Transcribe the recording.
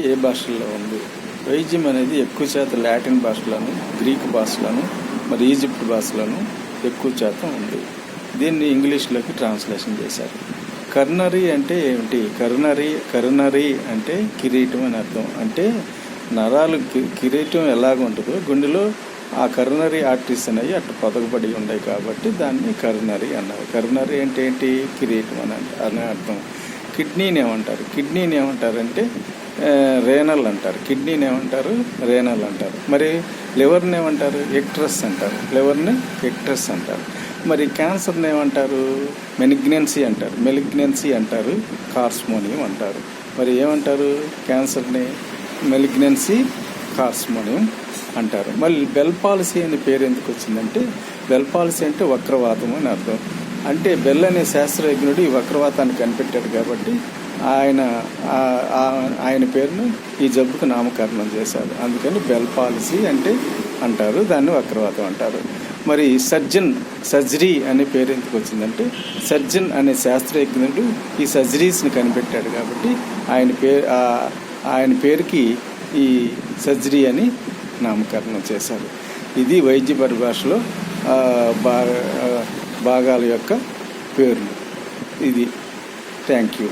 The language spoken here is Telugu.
ఏ భాషల్లో ఉంది? వైద్యం అనేది ఎక్కువ శాతం లాటిన్ భాషలోను, గ్రీక్ భాషలోను, మరి ఈజిప్ట్ భాషలోను ఎక్కువ శాతం ఉంది. దీన్ని ఇంగ్లీష్లోకి ట్రాన్స్లేషన్ చేశారు. కర్నరీ అంటే ఏమిటి? కరునరీ అంటే కిరీటం అని అర్థం. అంటే నరాలు కిరీటం ఎలాగ ఉంటుందో గుండెలో ఆ కరునరీ ఆర్టరీస్ అనేవి అట్లా పొదగబడి ఉన్నాయి కాబట్టి దాన్ని కరునరీ అన్నారు. కరునరీ అంటే ఏంటి? కిరీటం అనే అర్థం. కిడ్నీని ఏమంటారంటే రేనల్ అంటారు. కిడ్నీని ఏమంటారు? రేనల్ అంటారు. మరి లివర్ని ఏమంటారు? ఎక్ట్రస్ అంటారు. మరి క్యాన్సర్ని ఏమంటారు? మెలిగ్నెన్సీ అంటారు. కార్స్మోనియం అంటారు. మరి ఏమంటారు? క్యాన్సర్ని మెలిగ్నెన్సీ, కార్స్మోనియం అంటారు. మళ్ళీ బెల్ పాలసీ అనే పేరు ఎందుకు వచ్చిందంటే, బెల్ పాలసీ అంటే వక్రవాతం అని అర్థం. అంటే బెల్ అనే శాస్త్రజ్ఞుడు ఈ వక్రవాతాన్ని కనిపెట్టాడు కాబట్టి ఆయన పేరును ఈ జబ్బుకు నామకరణం చేశారు. అందుకని బెల్ పాలసీ అంటారు, దాన్ని వక్రవాతం అంటారు. మరి సర్జరీ అనే పేరు ఎందుకు వచ్చిందంటే, సర్జన్ అనే శాస్త్రజ్ఞుడు ఈ సర్జరీస్ని కనిపెట్టాడు కాబట్టి ఆయన పేరుకి ఈ సర్జరీ అని నామకరణం చేశారు. ఇది వైద్య పరిభాషలో భాగాల యొక్క పేర్లు. ఇది. Thank you.